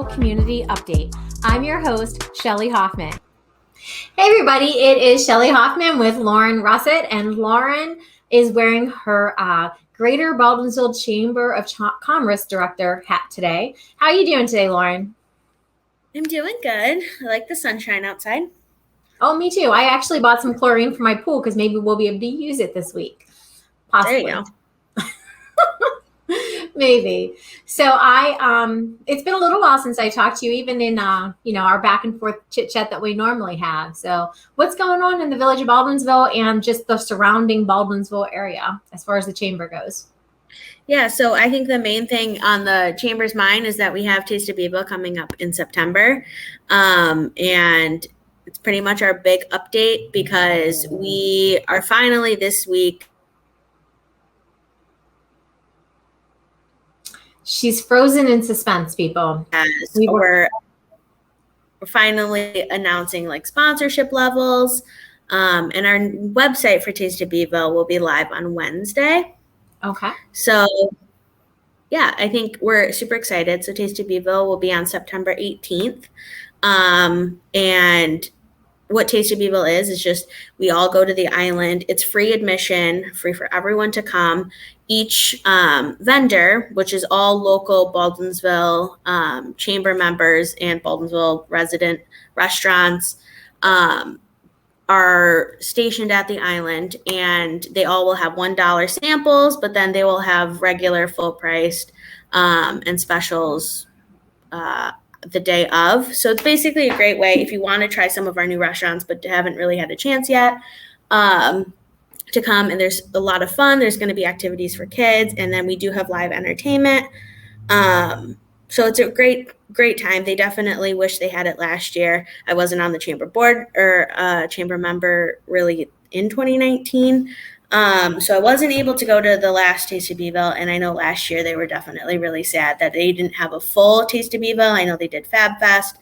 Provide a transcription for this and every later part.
Community Update. I'm your host, Shelley Hoffman. Hey everybody, it is Shelley Hoffman with Lauren Russett, and Lauren is wearing her Greater Baldwinsville Chamber of Commerce Director hat today. How are you doing today, Lauren? I'm doing good. I like the sunshine outside. Oh, me too. I actually bought some chlorine for my pool because maybe we'll be able to use it this week. Possibly. There you go. Maybe. So it's been a little while since I talked to you, even in, our back and forth chit chat that we normally have. So what's going on in the village of Baldwinsville and just the surrounding Baldwinsville area as far as the chamber goes? Yeah, so I think the main thing on the chamber's mind is that we have Taste of Bibo coming up in September. And it's pretty much our big update because we are finally this week. She's frozen in suspense, people. We're finally announcing like sponsorship levels. And our website for Taste of Bibo will be live on Wednesday. Okay. So yeah, I think we're super excited. So Taste of Bibo will be on September 18th. And what Taste of Bibo is just we all go to the island. It's free admission, free for everyone to come. Each vendor, which is all local Baldwinsville chamber members and Baldwinsville resident restaurants, are stationed at the island, and they all will have $1 samples, but then they will have regular full priced and specials the day of. So it's basically a great way if you want to try some of our new restaurants but haven't really had a chance yet to come. And there's a lot of fun. There's going to be activities for kids, and then we do have live entertainment. So it's a great time. They definitely wish they had it last year. I wasn't on the chamber board or chamber member really in 2019. So I wasn't able to go to the last Taste of Bibo, and I know last year they were definitely really sad that they didn't have a full Taste of Bibo. I know they did Fab Fest,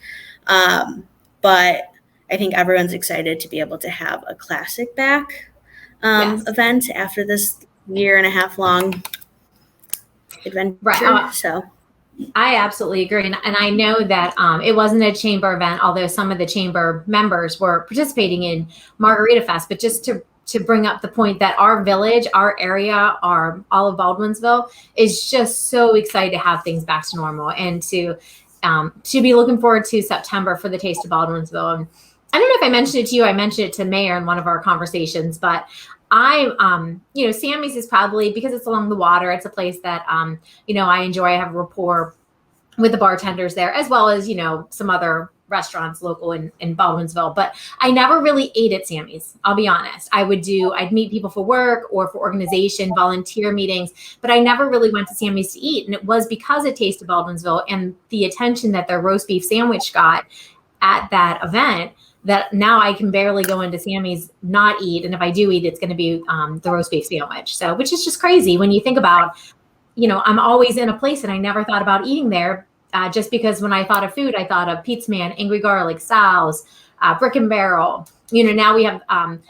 but I think everyone's excited to be able to have a classic back event after this 1.5 year long adventure. Right. So I absolutely agree. And I know that it wasn't a chamber event, although some of the chamber members were participating in Margarita Fest. But just to bring up the point that our village, our area, all of Baldwinsville is just so excited to have things back to normal and to be looking forward to September for the Taste of Baldwinsville. And I don't know if I mentioned it to you. I mentioned it to Mayor in one of our conversations, but Sammys is probably, because it's along the water, it's a place that, I enjoy. I have a rapport with the bartenders there, as well as, some other restaurants local in Baldwinsville, but I never really ate at Sammys. I'll be honest. I'd meet people for work or for organization, volunteer meetings, but I never really went to Sammys to eat. And it was because of Taste of Baldwinsville and the attention that their roast beef sandwich got at that event that now I can barely go into Sammys, not eat. And if I do eat, it's going to be the roast beef sandwich. So, which is just crazy when you think about, I'm always in a place and I never thought about eating there. Just because when I thought of food, I thought of Pizza Man, Angry Garlic, Sal's, Brick and Barrel. Now we have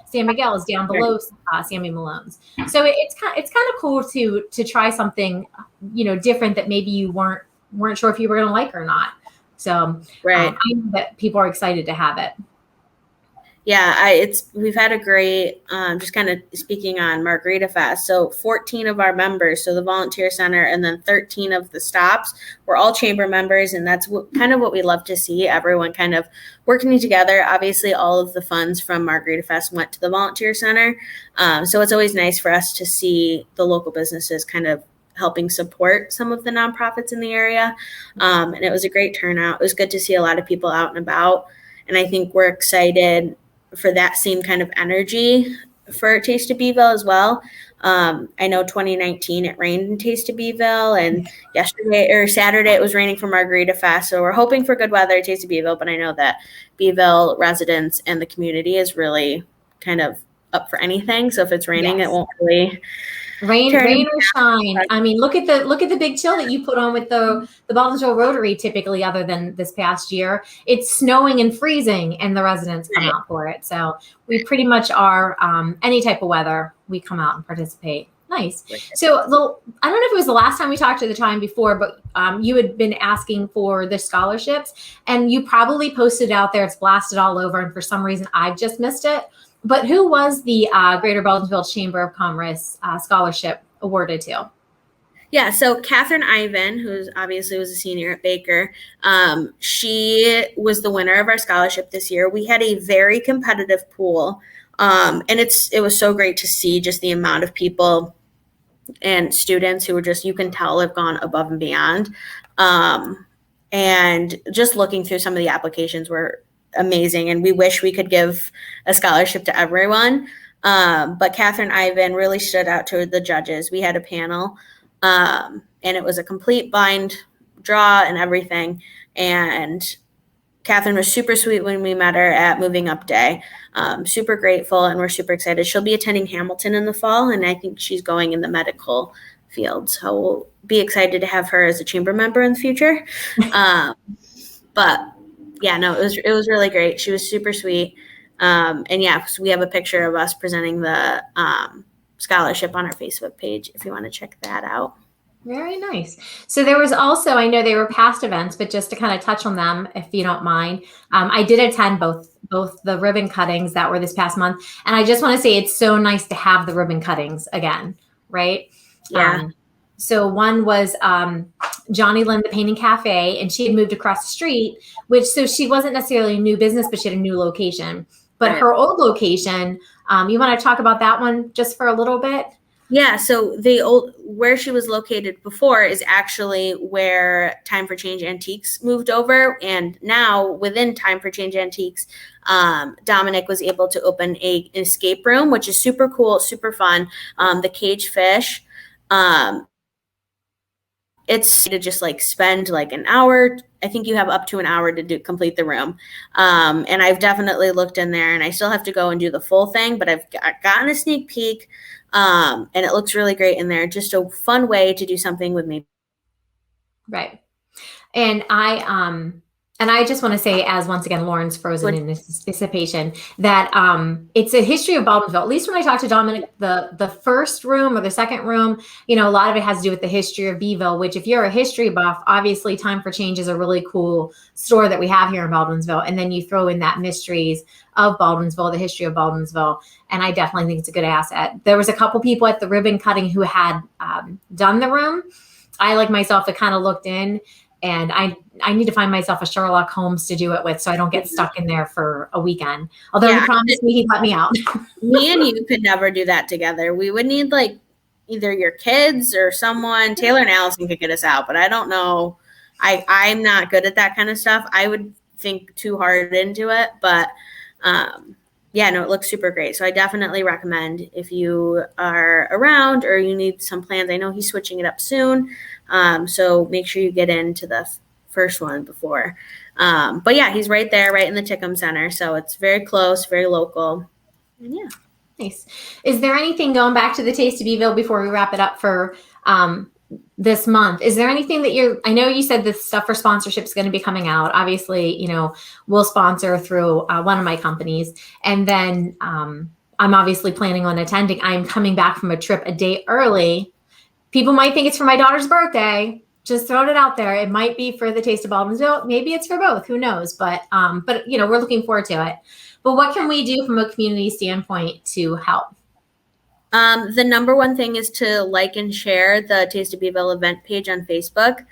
San Miguel's down below Sammy Malone's. So it's kind of cool to try something different that maybe you weren't sure if you were going to like or not. So I know that people are excited to have it. Yeah, we've had a great, just kind of speaking on Margarita Fest. So 14 of our members, so the volunteer center, and then 13 of the stops were all chamber members. And that's kind of what we love to see, everyone kind of working together. Obviously, all of the funds from Margarita Fest went to the volunteer center. So it's always nice for us to see the local businesses kind of helping support some of the nonprofits in the area. And it was a great turnout. It was good to see a lot of people out and about. And I think we're excited for that same kind of energy for Taste of Bibo as well. I know 2019 it rained in Taste of Bibo, and Saturday it was raining for Margarita Fest. So we're hoping for good weather at Taste of Bibo, but I know that Beeville residents and the community is really kind of up for anything. So if it's raining, It won't really rain or shine. I mean, look at the big chill that you put on with the Baldwinsville Rotary. Typically, other than this past year, it's snowing and freezing, and the residents come out for it. So we pretty much are any type of weather, we come out and participate. Nice. So I don't know if it was the last time we talked or the time before, but you had been asking for the scholarships, and you probably posted out there. It's blasted all over, and for some reason I've just missed it. But who was the Greater Baldwinsville Chamber of Commerce scholarship awarded to? Yeah, so Catherine Ivan, who's obviously was a senior at Baker, she was the winner of our scholarship this year. We had a very competitive pool, and it was so great to see just the amount of people and students who were just, you can tell, have gone above and beyond. And just looking through some of the applications were amazing, and we wish we could give a scholarship to everyone. But Catherine Ivan really stood out to the judges. We had a panel. And it was a complete blind draw and everything. And Catherine was super sweet when we met her at Moving Up Day. Super grateful, and we're super excited. She'll be attending Hamilton in the fall, and I think she's going in the medical field. So we'll be excited to have her as a chamber member in the future. But yeah, no, it was really great. She was super sweet. And yeah, so we have a picture of us presenting the scholarship on our Facebook page if you want to check that out. Very nice. So there was also, I know they were past events, but just to kind of touch on them, if you don't mind, I did attend both the ribbon cuttings that were this past month. And I just want to say it's so nice to have the ribbon cuttings again, right? Yeah. So one was Johnny Lynn, the Painting Cafe, and she had moved across the street, so she wasn't necessarily a new business, but she had a new location. But Right. her old location, you want to talk about that one just for a little bit? Yeah, so where she was located before is actually where Time for Change Antiques moved over, and now within Time for Change Antiques, Dominic was able to open an escape room, which is super cool, super fun. The cage fish, it's to just like spend like an hour. I think you have up to an hour to complete the room. And I've definitely looked in there, and I still have to go and do the full thing, but I've gotten a sneak peek. And it looks really great in there. Just a fun way to do something with me. Right. And I just want to say, as once again, Lauren's frozen in anticipation, that it's a history of Baldwinsville. At least when I talked to Dominic, the first room or the second room, a lot of it has to do with the history of Beeville, which if you're a history buff, obviously Time for Change is a really cool store that we have here in Baldwinsville. And then you throw in that mysteries of Baldwinsville, the history of Baldwinsville. And I definitely think it's a good asset. There was a couple people at the ribbon cutting who had done the room. I, like myself, had kind of looked in. And I need to find myself a Sherlock Holmes to do it with, so I don't get stuck in there for a weekend. Although he promised me he'd let me out. Me and you could never do that together. We would need like either your kids or someone. Taylor and Allison could get us out, but I don't know. I'm not good at that kind of stuff. I would think too hard into it, but yeah, no, it looks super great. So I definitely recommend if you are around or you need some plans. I know he's switching it up soon. So make sure you get into the first one before. But yeah, he's right there, right in the Tickham Center. So it's very close, very local. And yeah. Nice. Is there anything, going back to the Taste of Beeville before we wrap it up for this month, is there anything that I know you said this stuff for sponsorship is going to be coming out. Obviously, we'll sponsor through one of my companies. And then I'm obviously planning on attending. I'm coming back from a trip a day early. People might think it's for my daughter's birthday. Just throwing it out there. It might be for the Taste of Baldwinsville. Maybe it's for both. Who knows? But we're looking forward to it. But what can we do from a community standpoint to help? The number one thing is to like and share the Taste of Beeville event page on Facebook,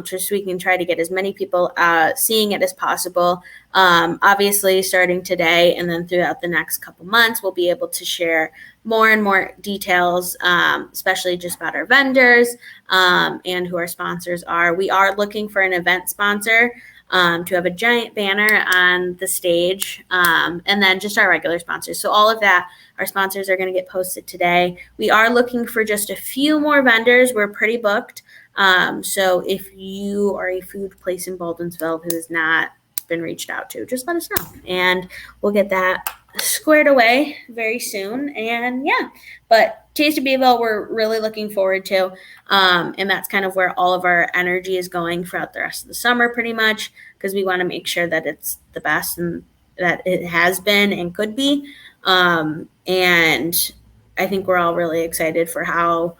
just so we can try to get as many people seeing it as possible. Obviously, starting today and then throughout the next couple months, we'll be able to share more and more details, especially just about our vendors and who our sponsors are. We are looking for an event sponsor to have a giant banner on the stage, and then just our regular sponsors. So all of that, our sponsors are going to get posted today. We are looking for just a few more vendors. We're pretty booked. So if you are a food place in Baldwinsville who has not been reached out to, just let us know and we'll get that squared away very soon. And yeah, but Taste of Bibo we're really looking forward to, and that's kind of where all of our energy is going throughout the rest of the summer pretty much, because we want to make sure that it's the best and that it has been and could be. And I think we're all really excited for how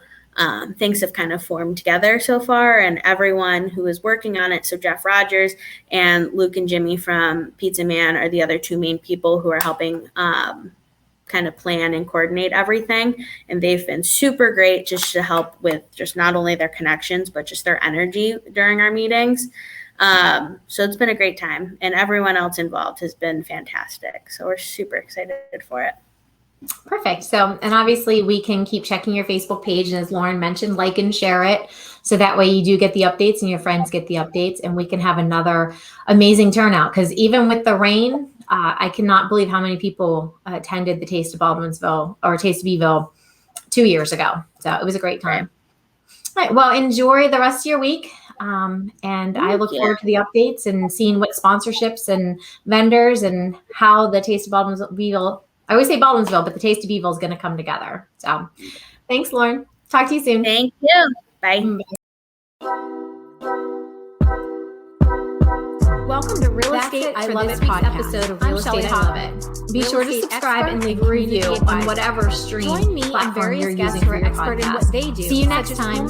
things have kind of formed together so far, and everyone who is working on it. So Jeff Rogers and Luke and Jimmy from Pizza Man are the other two main people who are helping kind of plan and coordinate everything. And they've been super great just to help with just not only their connections, but just their energy during our meetings. So it's been a great time, and everyone else involved has been fantastic. So we're super excited for it. Perfect. So, and obviously we can keep checking your Facebook page. And as Lauren mentioned, like and share it. So that way you do get the updates and your friends get the updates, and we can have another amazing turnout. Because even with the rain, I cannot believe how many people attended the Taste of Baldwinsville or Taste of Eville 2 years ago. So it was a great time. All right. Well, enjoy the rest of your week. And I look forward to the updates and seeing what sponsorships and vendors and how the Taste of Baldwinsville, I always say Baldwinsville, but the Taste of Evil is going to come together. So thanks, Lauren. Talk to you soon. Thank you. Bye. Welcome to Real Estate I Love It podcast. Episode of Real Estate I Love It. Be sure to subscribe and leave a review on whatever stream platform you're using for your podcast. See you next time.